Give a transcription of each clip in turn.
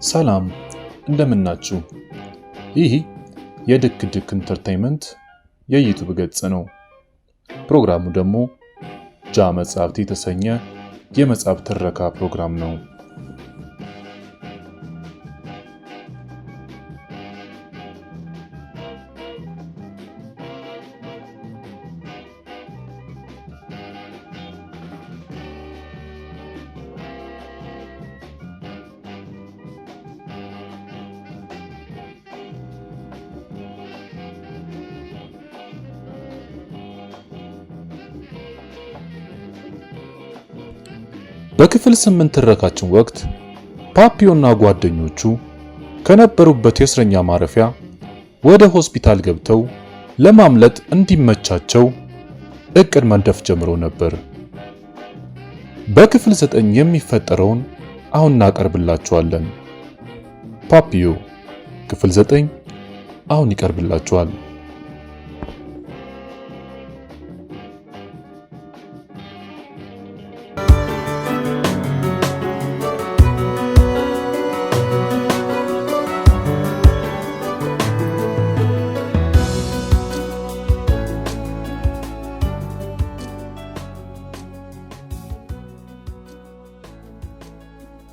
ሰላም እንደምናችሁ። ይህ የድክ ድክ ኢንተርቴይንመንት የዩቲዩብ ገጽ ነው። ፕሮግራሙ ደግሞ ጃ መጽሐፍት የተሰኘ የመጽሐፍ ትረካ ፕሮግራም ነው። በክፍል 8 ትረካችን ወቅት ፓፒዮና ጓደኞቹ ከነበሩበት የእስረኛ ማረፊያ ወደ ሆስፒታል ገብተው ለማምለጥ እንዲመቻቸው እቅድ መንደፍ ጀምሮ ነበር። በክፍል 9 የሚፈጠረውን አሁን እናቀርብላችኋለን። ፓፒዮ ክፍል 9 አሁን ይቀርብላችኋል።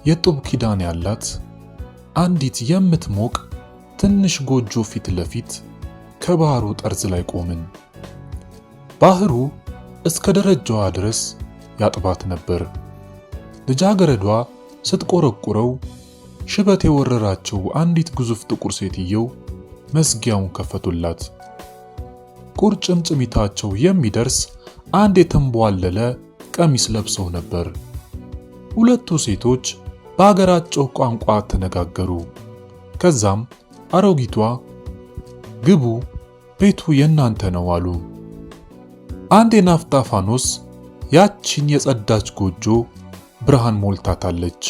የጡብ ኪዳን ያላት አንዲት የምትሞቅ ትንሽ ጎጆ ፊት ለፊት ከባህሩ ጠርዝ ላይ ቆምን። ባህሩ እስከ ደረጃዋ ድረስ ያጥባት ነበር። ልጃገረዷ ስትቆረቁረው ሽበት የወረራቸው አንዲት ግዙፍ ጥቁር ሴትየው መዝጊያውን ከፈቱላት። ቁርጭምጭሚታቸው የሚደርስ አንድ የተንቧለለ ቀሚስ ለብሰው ነበር። ሁለቱ ሴቶች በአገራቸው ቋንቋ ተነጋገሩ። ከዛም አሮጊቷ ግቡ፣ ቤቱ የናንተ ነው አሉ። አንድ የናፍጣ ፋኖስ ያቺን የጸዳች ጎጆ ብርሃን ሞልታታለች።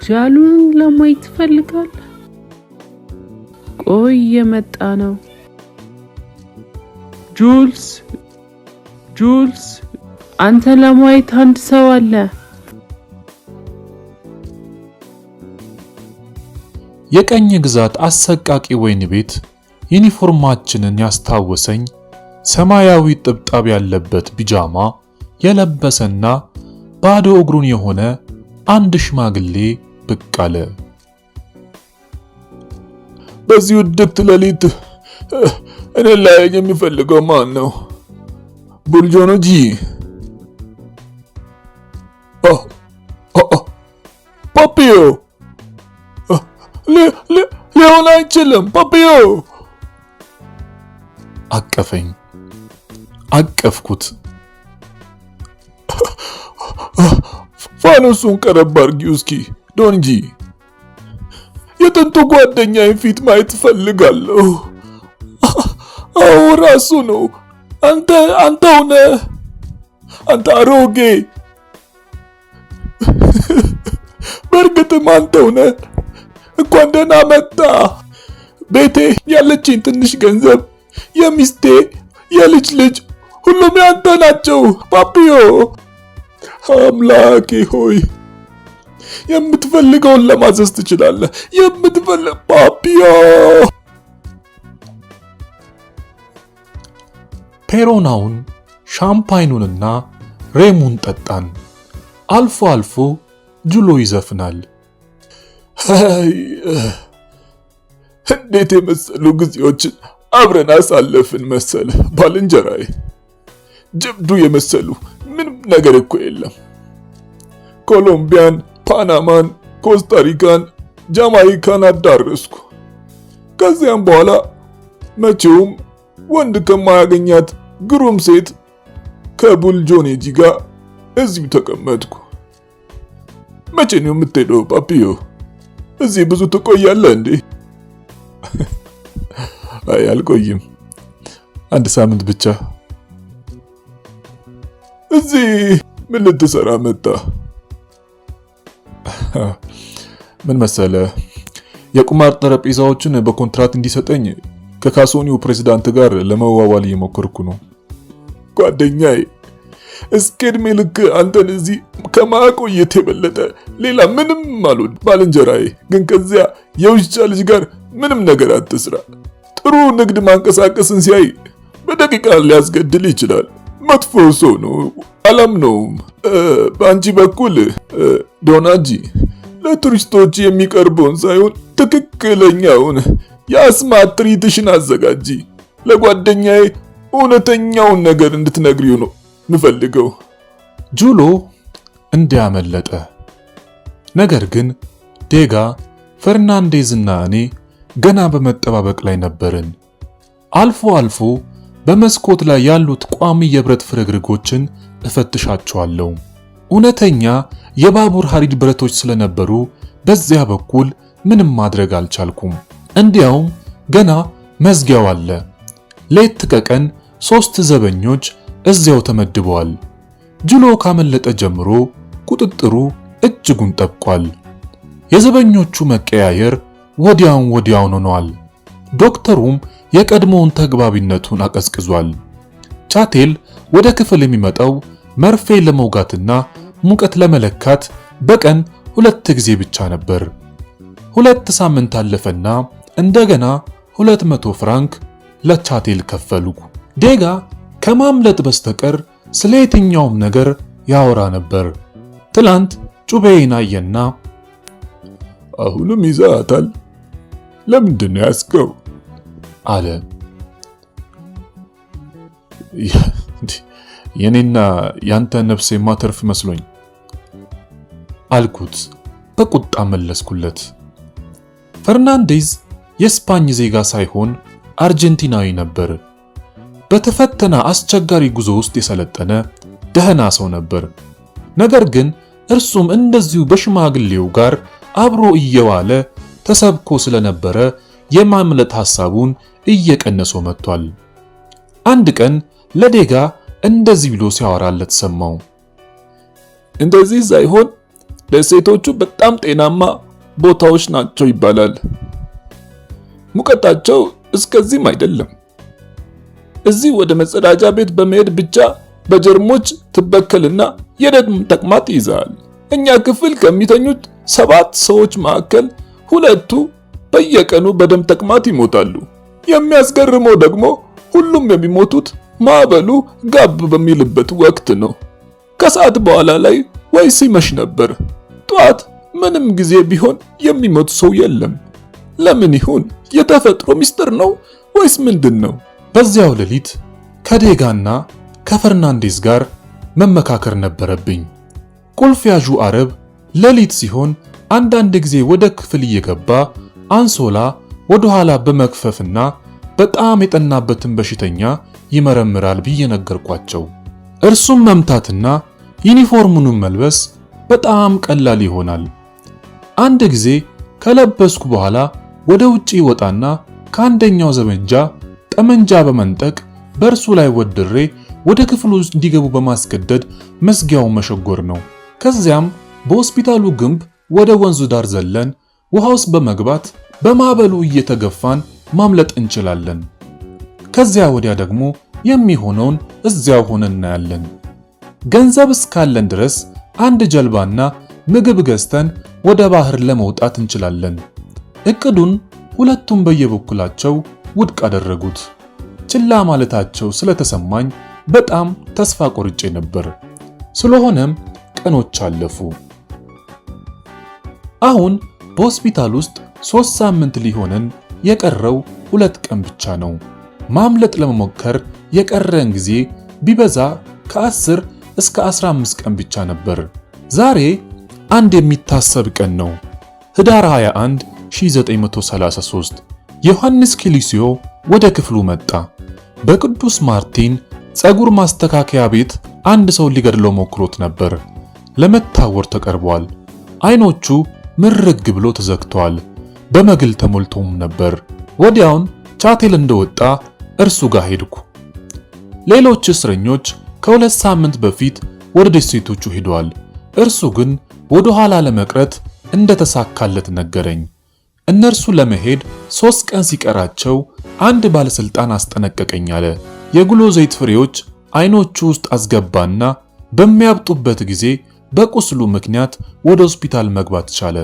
ጃሉን ለማየት ፈልጋል። ቆይ የመጣ ነው። ጁልስ አንተ ለማየት አንድ ሰው አለ። የቀኝ ግዛት አሰቃቂ ወይን ቤት ዩኒፎርማችንን ያስታወሰኝ ሰማያዊ ጥብጣብ ያለበት ቢጃማ የለበሰና ባዶ እግሩን የሆነ አንድ ሽማግሌ ብቅ አለ። በዚህ ውድቅት ሌሊት እኔን ላያየኝ የሚፈልገው ማን ነው? ቡልጆኖጂ ፓፒዮ ሊሆን አይችልም። ፓፒዮ አቀፈኝ። አቀፍኩት። ፋኖሱን ቀረብ አድርጊው እስኪ ዶንጂ። የጥንቱ ጓደኛዬን ፊት ማየት ፈልጋለሁ። አዎ ራሱ ነው። አንተው ነህ። አንተ አሮጌ። በእርግጥም አንተው ነህ። እንኳን ደህና መጣ። ቤቴ ያለችኝ ትንሽ ገንዘብ፣ የሚስቴ የልጅ ልጅ ሁሉም ያንተ ናቸው ፓፒዮ። አምላኬ ሆይ የምትፈልገውን ለማዘዝ ትችላለህ። ፓፒዮ። ፔሮናውን፣ ሻምፓይኑንና ሬሙን ጠጣን። አልፎ አልፎ ጁሎ ይዘፍናል። እንዴት የመሰሉ ጊዜዎችን አብረን አሳለፍን መሰለ ባልንጀራዬ። ጀብዱ የመሰሉ ምንም ነገር እኮ የለም። ኮሎምቢያን፣ ፓናማን፣ ኮስታሪካን፣ ጃማይካን አዳረስኩ። ከዚያም በኋላ መቼውም ወንድ ከማያገኛት ግሩም ሴት ከቡልጆኔጂ ጋር እዚሁ ተቀመጥኩ። መቼ ነው የምትሄደው ፓፒዮ? እዚህ ብዙ ትቆያለህ እንዴ? አይ አልቆይም፣ አንድ ሳምንት ብቻ። እዚህ ምን ልትሰራ መጣ? ምን መሰለ፣ የቁማር ጠረጴዛዎችን በኮንትራት እንዲሰጠኝ ከካሶኒው ፕሬዝዳንት ጋር ለመዋዋል እየሞከርኩ ነው። ጓደኛዬ እስከ ዕድሜ ልክ አንተን እዚህ ከማቆየት የበለጠ ሌላ ምንም አልወድ። ባልንጀራዬ ግን ከዚያ የውሻ ልጅ ጋር ምንም ነገር አትስራ። ጥሩ ንግድ ማንቀሳቀስን ሲያይ በደቂቃ ሊያስገድል ይችላል። መጥፎ ሰው ነው፣ አላምነውም። በአንቺ በኩል ዶናጂ ለቱሪስቶች የሚቀርበውን ሳይሆን ትክክለኛውን የአስማት ትርኢትሽን አዘጋጂ። ለጓደኛዬ እውነተኛውን ነገር እንድትነግሪው ነው ምፈልገው። ጁሎ እንዲያመለጠ። ነገር ግን ዴጋ፣ ፈርናንዴዝ እና እኔ ገና በመጠባበቅ ላይ ነበርን። አልፎ አልፎ በመስኮት ላይ ያሉት ቋሚ የብረት ፍርግርጎችን እፈትሻቸዋለሁ። እውነተኛ የባቡር ሐዲድ ብረቶች ስለነበሩ በዚያ በኩል ምንም ማድረግ አልቻልኩም። እንዲያውም ገና መዝጊያው አለ። ሌት ከቀን 3 ዘበኞች እዚያው ተመድበዋል። ጁሎ ካመለጠ ጀምሮ ቁጥጥሩ እጅጉን ጠብቋል። የዘበኞቹ መቀያየር ወዲያውን ሆኗል። ዶክተሩም የቀድሞውን ተግባቢነቱን አቀዝቅዟል። ቻቴል ወደ ክፍል የሚመጣው መርፌ ለመውጋትና ሙቀት ለመለካት በቀን 2 ጊዜ ብቻ ነበር። 2 ሳምንት አለፈና እንደገና 200 ፍራንክ ለቻቴል ከፈሉ። ዴጋ ከማምለጥ በስተቀር ስለ የትኛውም ነገር ያወራ ነበር። ትላንት ጩቤዬን አየና አሁንም ይዛታል? ለምንድን ነው ያስከው? አለ። የኔና ያንተ ነፍስ የማተርፍ መስሎኝ አልኩት። በቁጣ መለስኩለት። ፈርናንዴዝ የስፓኝ ዜጋ ሳይሆን አርጀንቲናዊ ነበር። በተፈተነ አስቸጋሪ ጉዞ ውስጥ የሰለጠነ ደህና ሰው ነበር። ነገር ግን እርሱም እንደዚሁ በሽማግሌው ጋር አብሮ እየዋለ ተሰብኮ ስለነበረ የማምለጥ ሐሳቡን እየቀነሰው መጥቷል። አንድ ቀን ለዴጋ እንደዚህ ብሎ ሲያወራለት ሰማው። እንደዚህ ሳይሆን ለሴቶቹ በጣም ጤናማ ቦታዎች ናቸው ይባላል። ሙቀታቸው እስከዚህም አይደለም። እዚህ ወደ መጸዳጃ ቤት በመሄድ ብቻ በጀርሞች ትበከልና የደም ተቅማጥ ይዛል። እኛ ክፍል ከሚተኙት 7 ሰዎች መካከል 2ቱ በየቀኑ በደም ተቅማጥ ይሞታሉ። የሚያስገርመው ደግሞ ሁሉም የሚሞቱት ማዕበሉ ጋብ በሚልበት ወቅት ነው። ከሰዓት በኋላ ላይ ወይ ሲመሽ ነበር። ጧት ምንም ጊዜ ቢሆን የሚሞት ሰው የለም። ለምን ይሁን? የተፈጥሮ ሚስጥር ነው ወይስ ምንድን ነው? በዚያው ሌሊት ከዴጋና ከፈርናንዴዝ ጋር መመካከር ነበረብኝ። ቁልፍ ያዡ አረብ ሌሊት ሲሆን አንዳንድ ጊዜ ወደ ክፍል እየገባ አንሶላ ወደ ኋላ በመክፈፍና በጣም የጠናበትን በሽተኛ ይመረምራል ብዬ ነገርኳቸው። እርሱም መምታትና ዩኒፎርሙን መልበስ በጣም ቀላል ይሆናል። አንድ ጊዜ ከለበስኩ በኋላ ወደ ውጪ ወጣና ከአንደኛው ዘበኛ ጠመንጃ በመንጠቅ በእርሱ ላይ ወድሬ ወደ ክፍሉ እንዲገቡ በማስገደድ መዝጊያውን መሸጎር ነው። ከዚያም በሆስፒታሉ ግንብ ወደ ወንዙ ዳር ዘለን ውሃ ውስጥ በመግባት በማዕበሉ እየተገፋን ማምለጥ እንችላለን። ከዚያ ወዲያ ደግሞ የሚሆነውን እዚያው ሆነን እናያለን። ገንዘብ እስካለን ድረስ አንድ ጀልባና ምግብ ገዝተን ወደ ባህር ለመውጣት እንችላለን። እቅዱን ሁለቱም በየበኩላቸው ውድቅ አደረጉት። ችላ ማለታቸው ስለተሰማኝ በጣም ተስፋ ቆርጬ ነበር። ስለሆነም ቀኖች አለፉ። አሁን በሆስፒታል ውስጥ 3 ሳምንት ሊሆነን የቀረው 2 ቀን ብቻ ነው። ማምለጥ ለመሞከር የቀረን ጊዜ ቢበዛ ከ10 እስከ 15 ቀን ብቻ ነበር። ዛሬ አንድ የሚታሰብ ቀን ነው። ህዳር 21 1933 ዮሐንስ ኪሊሲዮ ወደ ክፍሉ መጣ። በቅዱስ ማርቲን ጸጉር ማስተካከያ ቤት አንድ ሰው ሊገድለው ሞክሮት ነበር። ለመታወር ተቀርቧል። አይኖቹ ምርግ ብሎ ተዘግተዋል። በመግል ተሞልቶም ነበር። ወዲያውን ቻቴል እንደወጣ እርሱ ጋር ሄድኩ። ሌሎች እስረኞች ከ2 ሳምንት በፊት ወደ ደሴቶቹ ሄደዋል። እርሱ ግን ወደ ኋላ ለመቅረት እንደተሳካለት ነገረኝ። እነርሱ ለመሄድ 3 ቀን ሲቀራቸው አንድ ባለስልጣን አስጠነቀቀኝ አለ። የጉሎ ዘይት ፍሬዎች አይኖቹ ውስጥ አስገባና በሚያብጡበት ጊዜ በቁስሉ ምክንያት ወደ ሆስፒታል መግባት ቻለ።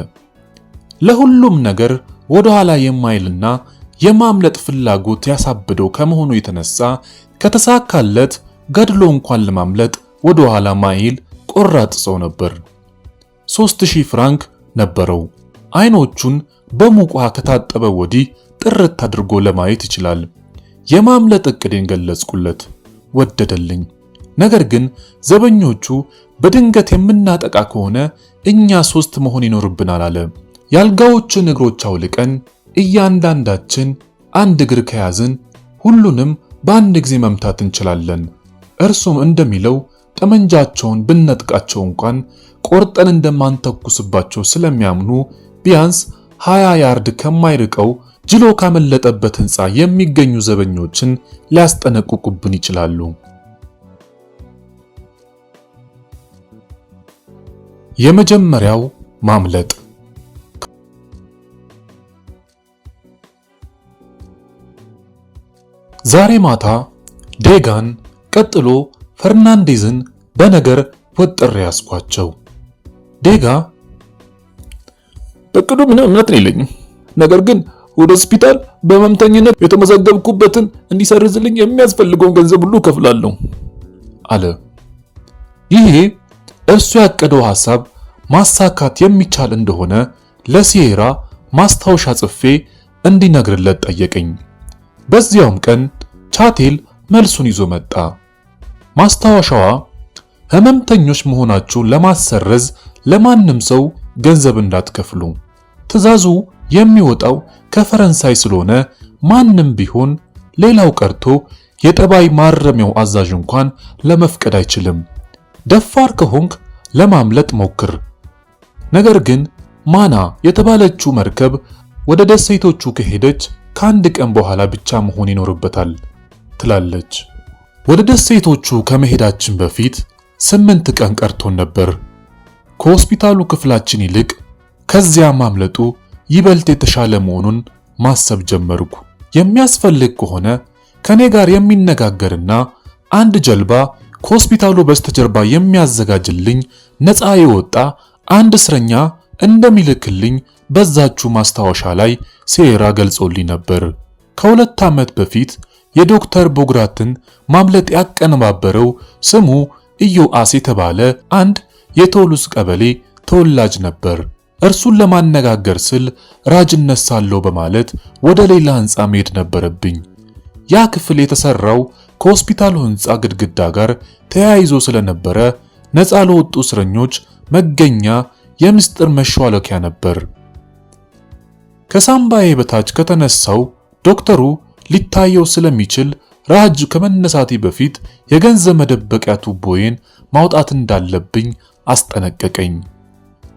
ለሁሉም ነገር ወደ ኋላ የማይልና የማምለጥ ፍላጎት ያሳበደው ከመሆኑ የተነሳ ከተሳካለት ገድሎ እንኳን ለማምለጥ ወደ ኋላ ማይል ቆራጥ ሰው ነበር። 3000 ፍራንክ ነበረው። አይኖቹን በሙቅ ውሃ ከታጠበ ወዲህ ጥርት አድርጎ ለማየት ይችላል። የማምለጥ እቅዴን ገለጽኩለት፣ ወደደልኝ። ነገር ግን ዘበኞቹ በድንገት የምናጠቃ ከሆነ እኛ 3 መሆን ይኖርብናል አለ። የአልጋዎችን እግሮች አውልቀን እያንዳንዳችን አንድ እግር ከያዝን ሁሉንም በአንድ ጊዜ መምታት እንችላለን። እርሱም እንደሚለው ጠመንጃቸውን ብንነጥቃቸው እንኳን ቆርጠን እንደማንተኩስባቸው ስለሚያምኑ ቢያንስ 20 ያርድ ከማይርቀው ጅሎ ካመለጠበት ሕንፃ የሚገኙ ዘበኞችን ሊያስጠነቅቁብን ይችላሉ። የመጀመሪያው ማምለጥ። ዛሬ ማታ ዴጋን ቀጥሎ ፈርናንዴዝን በነገር ወጥሬ ያስኳቸው። ዴጋ በቅዱ ምንም እምነት የለኝም፣ ነገር ግን ወደ ሆስፒታል በመምተኝነት የተመዘገብኩበትን እንዲሰርዝልኝ የሚያስፈልገውን ገንዘብ ሁሉ ከፍላለሁ አለ። ይሄ እርሱ ያቀደው ሐሳብ ማሳካት የሚቻል እንደሆነ ለሲየራ ማስታወሻ ጽፌ እንዲነግርለት ጠየቀኝ። በዚያውም ቀን ቻቴል መልሱን ይዞ መጣ። ማስታወሻዋ ህመምተኞች መሆናችሁን ለማሰረዝ ለማንም ሰው ገንዘብ እንዳትከፍሉ፣ ትዕዛዙ የሚወጣው ከፈረንሳይ ስለሆነ ማንም ቢሆን ሌላው ቀርቶ የጠባይ ማረሚያው አዛዥ እንኳን ለመፍቀድ አይችልም። ደፋር ከሆንክ ለማምለጥ ሞክር። ነገር ግን ማና የተባለችው መርከብ ወደ ደሴቶቹ ከሄደች ከአንድ ቀን በኋላ ብቻ መሆን ይኖርበታል ትላለች። ወደ ደሴቶቹ ከመሄዳችን በፊት 8 ቀን ቀርቶን ነበር። ከሆስፒታሉ ክፍላችን ይልቅ ከዚያ ማምለጡ ይበልጥ የተሻለ መሆኑን ማሰብ ጀመርኩ። የሚያስፈልግ ከሆነ ከኔ ጋር የሚነጋገርና አንድ ጀልባ ከሆስፒታሉ በስተጀርባ የሚያዘጋጅልኝ ነፃ የወጣ አንድ እስረኛ እንደሚልክልኝ በዛችሁ ማስታወሻ ላይ ሲየራ ገልጾልኝ ነበር። ከ2 ዓመት በፊት የዶክተር ቦግራትን ማምለጥ ያቀነባበረው ስሙ ኢዮአስ የተባለ አንድ የቶሉስ ቀበሌ ተወላጅ ነበር። እርሱን ለማነጋገር ስል ራጅነት ሳለው በማለት ወደ ሌላ ሕንፃ መሄድ ነበረብኝ። ያ ክፍል የተሰራው ከሆስፒታሉ ሕንፃ ግድግዳ ጋር ተያይዞ ስለነበረ ነፃ ለወጡ እስረኞች መገኛ የምስጢር መሿለኪያ ነበር። ከሳምባዬ በታች ከተነሳው ዶክተሩ ሊታየው ስለሚችል ራጅ ከመነሳቴ በፊት የገንዘብ መደበቂያ ቱቦዬን ማውጣት እንዳለብኝ አስጠነቀቀኝ።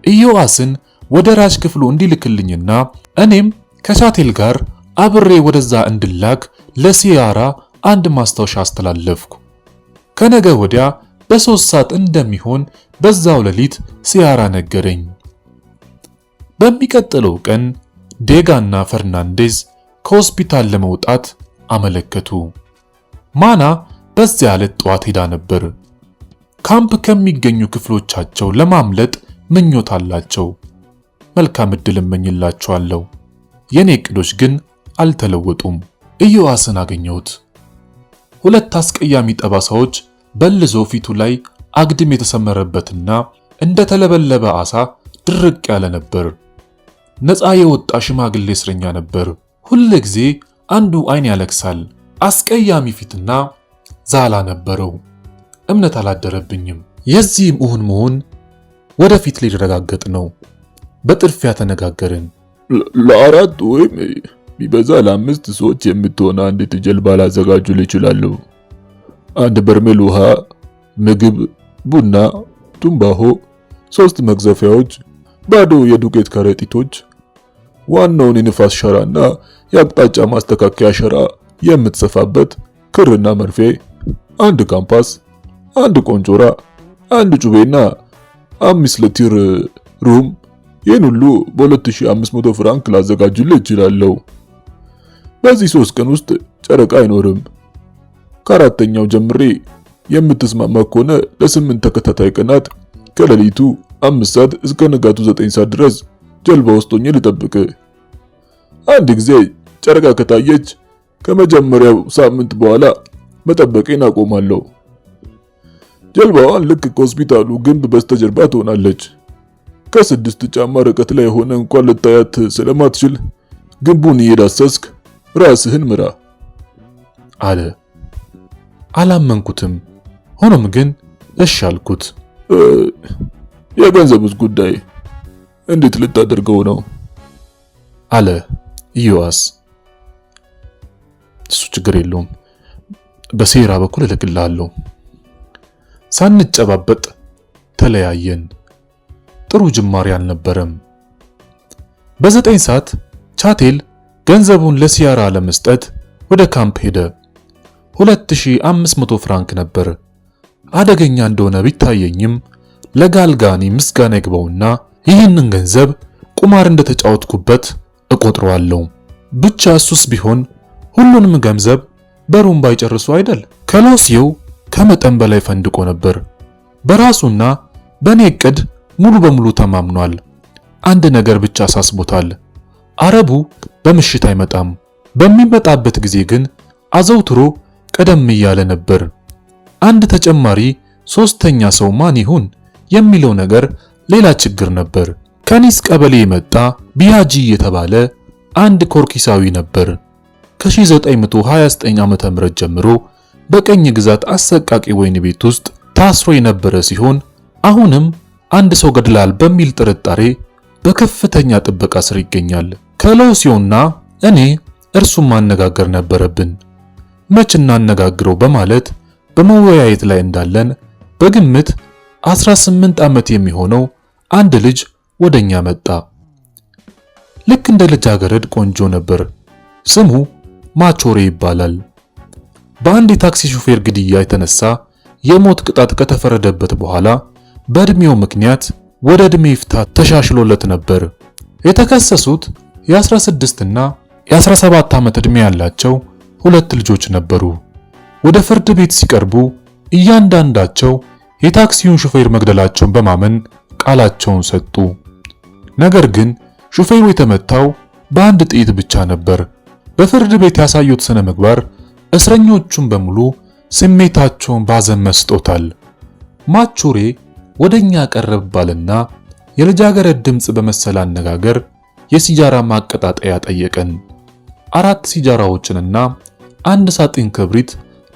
ኢዮአስን ወደ ራጅ ክፍሉ እንዲልክልኝና እኔም ከቻቴል ጋር አብሬ ወደዛ እንድላክ ለሲያራ አንድ ማስታወሻ አስተላለፍኩ። ከነገ ወዲያ በ3 ሰዓት እንደሚሆን በዛው ሌሊት ሲያራ ነገረኝ። በሚቀጥለው ቀን ዴጋና ፈርናንዴዝ ከሆስፒታል ለመውጣት አመለከቱ። ማና በዚያ ዕለት ጠዋት ሄዳ ነበር። ካምፕ ከሚገኙ ክፍሎቻቸው ለማምለጥ ምኞት አላቸው። መልካም ዕድል እመኝላቸዋለሁ። የኔ ዕቅዶች ግን አልተለወጡም። ኢዮአስን አገኘሁት። 2 አስቀያሚ ጠባሳዎች በልዞ ፊቱ ላይ አግድም የተሰመረበትና እንደተለበለበ ዓሳ ድርቅ ያለ ነበር። ነፃ የወጣ ሽማግሌ እስረኛ ነበር። ሁል ጊዜ አንዱ አይን ያለቅሳል። አስቀያሚ ፊትና ዛላ ነበረው። እምነት አላደረብኝም። የዚህም እውን መሆን ወደፊት ሊረጋገጥ ነው። በጥድፊያ ተነጋገርን። ለ4 ወይም ቢበዛ ለ5 ሰዎች የምትሆን አንዲት ጀልባ ላዘጋጁልህ ይችላሉ። 1 በርሜል ውሃ፣ ምግብ፣ ቡና፣ ቱምባሆ፣ 3 መግዘፊያዎች፣ ባዶ የዱቄት ከረጢቶች፣ ዋናውን የንፋስ ሸራና የአቅጣጫ ማስተካከያ ሸራ የምትሰፋበት ክርና መርፌ፣ 1 ካምፓስ፣ 1 ቆንጮራ፣ 1 ጩቤና 5 ሊትር ሩም። ይህን ሁሉ በ2500 ፍራንክ ላዘጋጅልህ እችላለሁ። በዚህ 3 ቀን ውስጥ ጨረቃ አይኖርም። ከ4ኛው ጀምሬ የምትስማማ ከሆነ ለ8 ተከታታይ ቀናት ከሌሊቱ 5 ሰዓት እስከ ንጋቱ 9 ሰዓት ድረስ ጀልባ ውስጥ ሆኜ ልጠብቅ። አንድ ጊዜ ጨረቃ ከታየች ከመጀመሪያው ሳምንት በኋላ መጠበቄን አቆማለሁ። ጀልባዋን ልክ ከሆስፒታሉ ግንብ በስተጀርባ ትሆናለች። ከ6 ጫማ ርቀት ላይ ሆነ እንኳን ልታያት ስለማትችል ግንቡን እየዳሰስክ ራስህን ምራ አለ። አላመንኩትም። ሆኖም ግን እሺ አልኩት። የገንዘቡስ ጉዳይ እንዴት ልታደርገው ነው? አለ ኢዮአስ። እሱ ችግር የለውም፣ በሴራ በኩል እልክልሃለሁ። ሳንጨባበጥ ተለያየን። ጥሩ ጅማሬ አልነበረም። በ9 ሰዓት ቻቴል ገንዘቡን ለሲያራ ለመስጠት ወደ ካምፕ ሄደ። 2500 ፍራንክ ነበር። አደገኛ እንደሆነ ቢታየኝም ለጋልጋኒ ምስጋና ይግባውና ይህንን ገንዘብ ቁማር እንደተጫወትኩበት እቆጥረዋለሁ። ብቻ እሱስ ቢሆን ሁሉንም ገንዘብ በሩም ባይጨርሱ አይደል? ከሎሲዮው ከመጠን በላይ ፈንድቆ ነበር። በራሱና በኔ እቅድ ሙሉ በሙሉ ተማምኗል። አንድ ነገር ብቻ አሳስቦታል። አረቡ በምሽት አይመጣም። በሚመጣበት ጊዜ ግን አዘውትሮ ቀደም እያለ ነበር። አንድ ተጨማሪ ሶስተኛ ሰው ማን ይሁን የሚለው ነገር ሌላ ችግር ነበር። ከኒስ ቀበሌ የመጣ ቢያጂ የተባለ አንድ ኮርኪሳዊ ነበር። ከ1929 ዓመተ ምህረት ጀምሮ በቀኝ ግዛት አሰቃቂ ወህኒ ቤት ውስጥ ታስሮ የነበረ ሲሆን አሁንም አንድ ሰው ገድላል በሚል ጥርጣሬ በከፍተኛ ጥበቃ ስር ይገኛል። ከሎሲዮና እኔ እርሱን ማነጋገር ነበረብን። መች እናነጋግረው በማለት በመወያየት ላይ እንዳለን በግምት 18 ዓመት የሚሆነው አንድ ልጅ ወደኛ መጣ። ልክ እንደ ልጃገረድ ቆንጆ ነበር። ስሙ ማቾሬ ይባላል። በአንድ የታክሲ ሹፌር ግድያ የተነሳ የሞት ቅጣት ከተፈረደበት በኋላ በእድሜው ምክንያት ወደ እድሜ ይፍታ ተሻሽሎለት ነበር። የተከሰሱት የ16 እና የ17 ዓመት እድሜ ያላቸው ሁለት ልጆች ነበሩ። ወደ ፍርድ ቤት ሲቀርቡ እያንዳንዳቸው የታክሲውን ሹፌር መግደላቸውን በማመን ቃላቸውን ሰጡ። ነገር ግን ሹፌሩ የተመታው በአንድ ጥይት ብቻ ነበር። በፍርድ ቤት ያሳዩት ስነ ምግባር እስረኞቹን በሙሉ ስሜታቸውን ባዘን መስጦታል። ማቹሬ ወደኛ ቀረብ ባልና የልጃገረድ ድምጽ በመሰለ አነጋገር የሲጃራ ማቀጣጠያ ጠየቀን። 4 ሲጃራዎችንና አንድ ሳጥን ክብሪት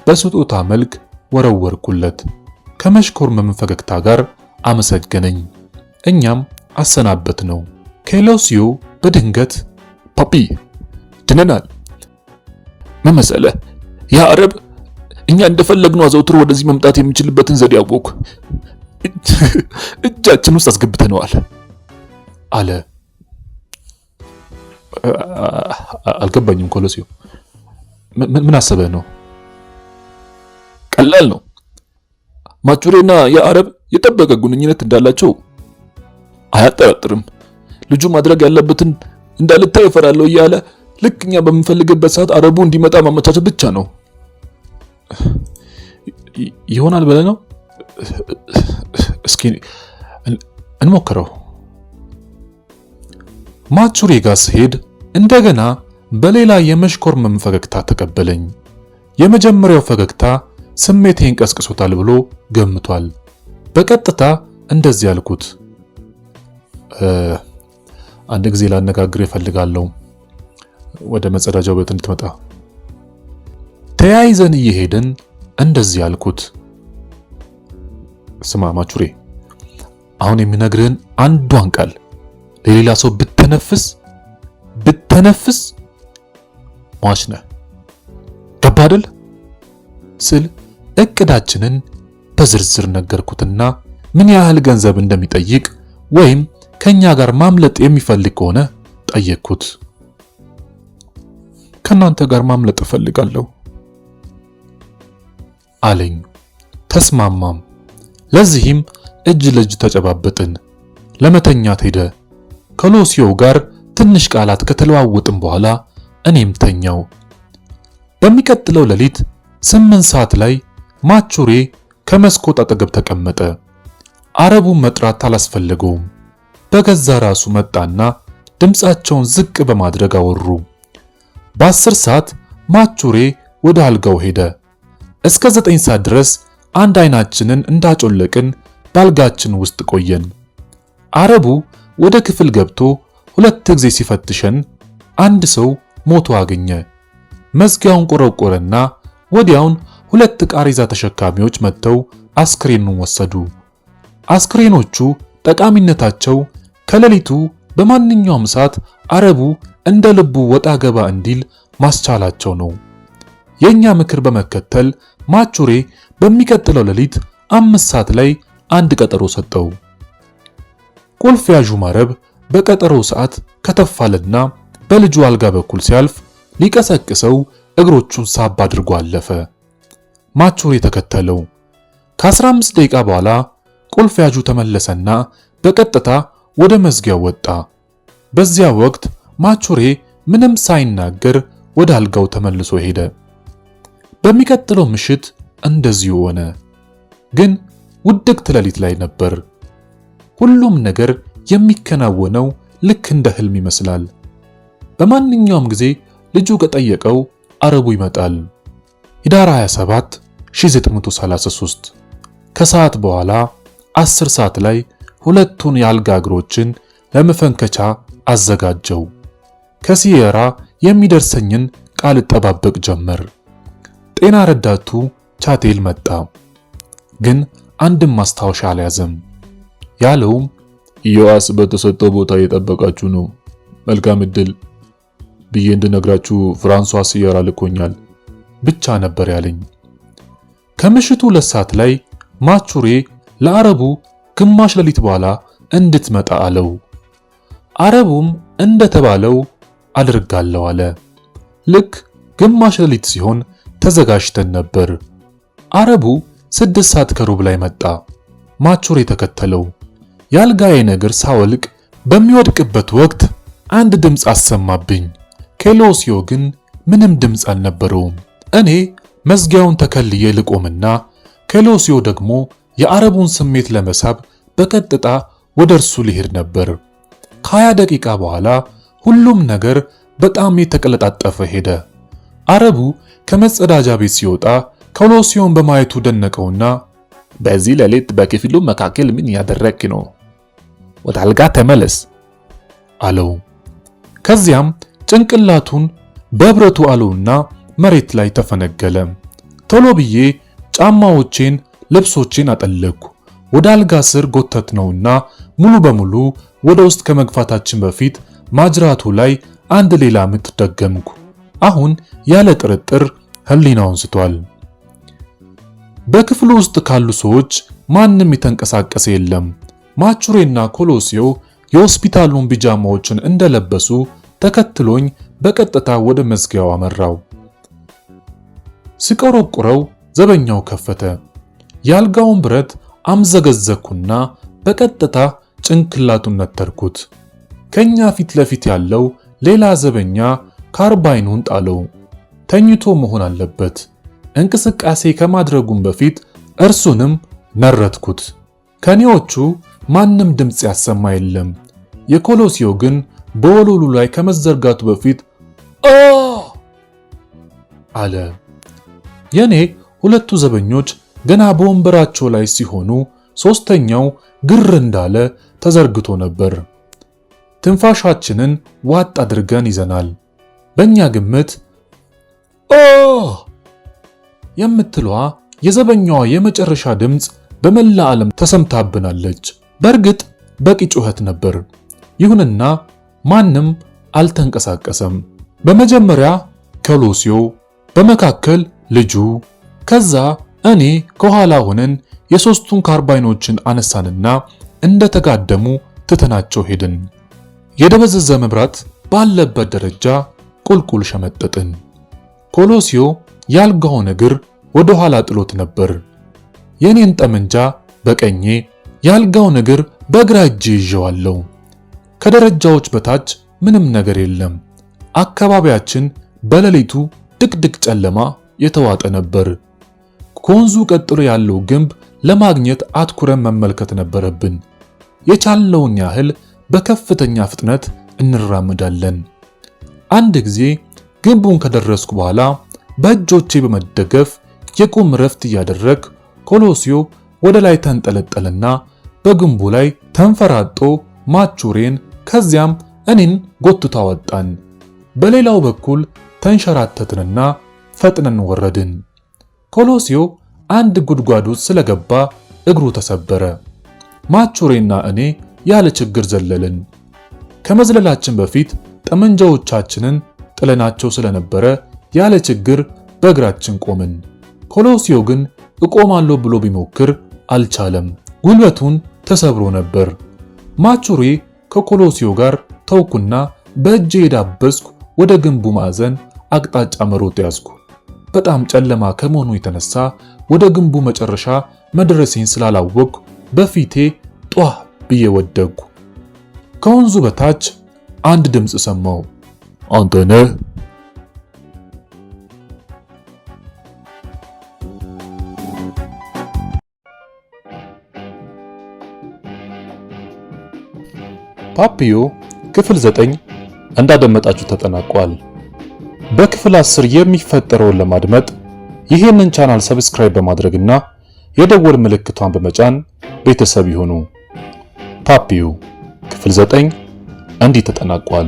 በስጦታ መልክ ወረወርኩለት። ከመሽኮርመም ፈገግታ ጋር አመሰገነኝ። እኛም አሰናበት ነው። ከሎሲዮ በድንገት ፓፒ ድነናል መመሰለ ያ አረብ እኛ እንደፈለግነው አዘውትሮ ወደዚህ መምጣት የሚችልበትን ዘዴ አወኩ። እጃችን ውስጥ አስገብተነዋል አለ። አልገባኝም። ኮሎሲዮ ምን አሰበህ ነው? ቀላል ነው። ማቹሬና የአረብ የጠበቀ ግንኙነት እንዳላቸው አያጠራጥርም። ልጁ ማድረግ ያለበትን እንዳልታይ እፈራለሁ እያለ ልክ እኛ በምንፈልግበት ሰዓት አረቡ እንዲመጣ ማመቻቸት ብቻ ነው። ይሆናል ብለህ ነው? እስኪ እንሞክረው። ማቹሬ ጋር ስሄድ እንደገና በሌላ የመሽኮርመም ፈገግታ ተቀበለኝ። የመጀመሪያው ፈገግታ ስሜቴን ቀስቅሶታል ብሎ ገምቷል። በቀጥታ እንደዚህ ያልኩት፣ አንድ ጊዜ ላነጋግር እፈልጋለሁ፣ ወደ መጸዳጃው ቤት እንድትመጣ። ተያይዘን እየሄድን እንደዚህ ያልኩት፣ ስማ ማቹሬ፣ አሁን የሚነግርህን አንዷን ቃል ለሌላ ሰው ብተነፍስ ሟች ነህ። ገባ አይደል ስል እቅዳችንን በዝርዝር ነገርኩትና ምን ያህል ገንዘብ እንደሚጠይቅ ወይም ከኛ ጋር ማምለጥ የሚፈልግ ከሆነ ጠየቅኩት። ከናንተ ጋር ማምለጥ እፈልጋለሁ አለኝ። ተስማማም። ለዚህም እጅ ለእጅ ተጨባበጥን። ለመተኛት ሄደ። ከሎሲዮ ጋር ትንሽ ቃላት ከተለዋወጥን በኋላ እኔም ተኛው። በሚቀጥለው ሌሊት 8 ሰዓት ላይ ማቹሬ ከመስኮት አጠገብ ተቀመጠ። አረቡን መጥራት አላስፈለገውም። በገዛ ራሱ መጣና ድምፃቸውን ዝቅ በማድረግ አወሩ። በ10 ሰዓት ማቹሬ ወደ አልጋው ሄደ። እስከ 9 ሰዓት ድረስ አንድ አይናችንን እንዳጮለቅን ባልጋችን ውስጥ ቆየን። አረቡ ወደ ክፍል ገብቶ 2 ጊዜ ሲፈትሸን አንድ ሰው ሞቶ አገኘ። መዝጊያውን ቆረቆረና ወዲያውን 2 ቃሬዛ ተሸካሚዎች መጥተው አስክሬኑን ወሰዱ። አስክሬኖቹ ጠቃሚነታቸው ከሌሊቱ በማንኛውም ሰዓት አረቡ እንደ ልቡ ወጣ ገባ እንዲል ማስቻላቸው ነው። የኛ ምክር በመከተል ማቹሬ በሚቀጥለው ሌሊት 5 ሰዓት ላይ አንድ ቀጠሮ ሰጠው። ቁልፍ ያዡ ማረብ በቀጠሮው ሰዓት ከተፋለና በልጁ አልጋ በኩል ሲያልፍ ሊቀሰቅሰው እግሮቹን ሳብ አድርጎ አለፈ። ማቹሬ ተከተለው። ከ15 ደቂቃ በኋላ ቁልፍ ያዡ ተመለሰና በቀጥታ ወደ መዝጊያው ወጣ። በዚያ ወቅት ማቹሬ ምንም ሳይናገር ወደ አልጋው ተመልሶ ሄደ። በሚቀጥለው ምሽት እንደዚሁ ሆነ። ግን ውድቅት ሌሊት ላይ ነበር። ሁሉም ነገር የሚከናወነው ልክ እንደ ህልም ይመስላል። በማንኛውም ጊዜ ልጁ ከጠየቀው አረቡ ይመጣል። ኅዳር 27 1933 ከሰዓት በኋላ 10 ሰዓት ላይ 2ቱን የአልጋ እግሮችን ለመፈንከቻ አዘጋጀው። ከሲየራ የሚደርሰኝን ቃል እጠባበቅ ጀመር። ጤና ረዳቱ ቻቴል መጣ፣ ግን አንድም ማስታወሻ አልያዘም። ያለውም ኢዮአስ በተሰጠው ቦታ እየጠበቃችሁ ነው፣ መልካም ዕድል ብዬ እንድነግራችሁ ፍራንሷ ሲየራ ልኮኛል ብቻ ነበር ያለኝ። ከምሽቱ 2 ሰዓት ላይ ማቹሬ ለአረቡ ግማሽ ሌሊት በኋላ እንድትመጣ አለው። አረቡም እንደተባለው አድርጋለሁ አለ። ልክ ግማሽ ሌሊት ሲሆን ተዘጋጅተን ነበር። አረቡ 6 ሰዓት ከሩብ ላይ መጣ። ማቹሬ ተከተለው። የአልጋዬ ነገር ሳወልቅ በሚወድቅበት ወቅት አንድ ድምፅ አሰማብኝ። ኬሎሲዮ ግን ምንም ድምፅ አልነበረውም። እኔ መዝጊያውን ተከልዬ ልቆምና ኬሎሲዮ ደግሞ የአረቡን ስሜት ለመሳብ በቀጥታ ወደ እርሱ ሊሄድ ነበር። ከ20 ደቂቃ በኋላ ሁሉም ነገር በጣም የተቀለጣጠፈ ሄደ። አረቡ ከመጸዳጃ ቤት ሲወጣ ኬሎሲዮን በማየቱ ደነቀውና በዚህ ሌሊት በክፍሉ መካከል ምን ያደረክ ነው? ወደ አልጋ ተመለስ አለው። ከዚያም ጭንቅላቱን በብረቱ አለውና መሬት ላይ ተፈነገለ። ቶሎ ብዬ ጫማዎቼን፣ ልብሶቼን አጠለቅኩ። ወደ አልጋ ስር ጎተት ነውና ሙሉ በሙሉ ወደ ውስጥ ከመግፋታችን በፊት ማጅራቱ ላይ አንድ ሌላ ምት ደገምኩ። አሁን ያለ ጥርጥር ህሊናውን ስቷል። በክፍሉ ውስጥ ካሉ ሰዎች ማንም የተንቀሳቀሰ የለም። ማቹሬና ኮሎሲዮ የሆስፒታሉን ቢጃማዎችን እንደለበሱ ተከትሎኝ በቀጥታ ወደ መዝጊያው አመራው። ሲቆረቁረው ዘበኛው ከፈተ። የአልጋውን ብረት አምዘገዘኩና በቀጥታ ጭንቅላቱን ነተርኩት። ከኛ ፊት ለፊት ያለው ሌላ ዘበኛ ካርባይኑን ጣለው። ተኝቶ መሆን አለበት። እንቅስቃሴ ከማድረጉም በፊት እርሱንም ነረትኩት። ከኔዎቹ ማንም ድምፅ ያሰማ የለም። የኮሎሲዮ ግን በወለሉ ላይ ከመዘርጋቱ በፊት አለ። የኔ 2ቱ ዘበኞች ገና በወንበራቸው ላይ ሲሆኑ ሶስተኛው ግር እንዳለ ተዘርግቶ ነበር። ትንፋሻችንን ዋጥ አድርገን ይዘናል። በእኛ ግምት የምትለዋ የዘበኛዋ የመጨረሻ ድምፅ በመላ ዓለም ተሰምታብናለች። በእርግጥ በቂ ጩኸት ነበር። ይሁንና ማንም አልተንቀሳቀሰም። በመጀመሪያ ኮሎሲዮ፣ በመካከል ልጁ፣ ከዛ እኔ ከኋላ ሆነን የ3ቱን ካርባይኖችን አነሳንና እንደተጋደሙ ትተናቸው ሄድን። የደበዘዘ መብራት ባለበት ደረጃ ቁልቁል ሸመጠጥን። ኮሎሲዮ የአልጋውን እግር ወደ ኋላ ጥሎት ነበር። የኔን ጠመንጃ በቀኜ የአልጋውን እግር በግራ እጄ ይዤዋለሁ። ከደረጃዎች በታች ምንም ነገር የለም። አካባቢያችን በሌሊቱ ድቅድቅ ጨለማ የተዋጠ ነበር። ከወንዙ ቀጥሎ ያለው ግንብ ለማግኘት አትኩረን መመልከት ነበረብን። የቻልነውን ያህል በከፍተኛ ፍጥነት እንራመዳለን። አንድ ጊዜ ግንቡን ከደረስኩ በኋላ በእጆቼ በመደገፍ የቁም ረፍት እያደረግ ኮሎሲዮ ወደ ላይ ተንጠለጠለና በግንቡ ላይ ተንፈራጦ ማቹሬን ከዚያም እኔን ጎትቶ አወጣን። በሌላው በኩል ተንሸራተትንና ፈጥነን ወረድን። ኮሎሲዮ አንድ ጉድጓድ ውስጥ ስለገባ እግሩ ተሰበረ። ማቹሬና እኔ ያለ ችግር ዘለልን። ከመዝለላችን በፊት ጠመንጃዎቻችንን ጥለናቸው ስለነበረ ያለ ችግር በእግራችን ቆምን። ኮሎሲዮ ግን እቆማለሁ ብሎ ቢሞክር አልቻለም። ጉልበቱን ተሰብሮ ነበር። ማቹሬ ከኮሎሲዮ ጋር ተውኩና በእጄ የዳበስኩ ወደ ግንቡ ማዕዘን አቅጣጫ መሮጥ ያዝኩ። በጣም ጨለማ ከመሆኑ የተነሳ ወደ ግንቡ መጨረሻ መድረሴን ስላላወቅኩ በፊቴ ጧህ ብዬ ወደቅኩ። ከወንዙ በታች አንድ ድምፅ ሰማሁ። አንተ ነህ? ፓፒዮ ክፍል 9 እንዳደመጣችሁ ተጠናቋል። በክፍል 10 የሚፈጠረውን ለማድመጥ ይህንን ቻናል ሰብስክራይብ በማድረግና የደወል ምልክቷን በመጫን ቤተሰብ ይሁኑ። ፓፒዮ ክፍል 9 እንዲህ ተጠናቋል።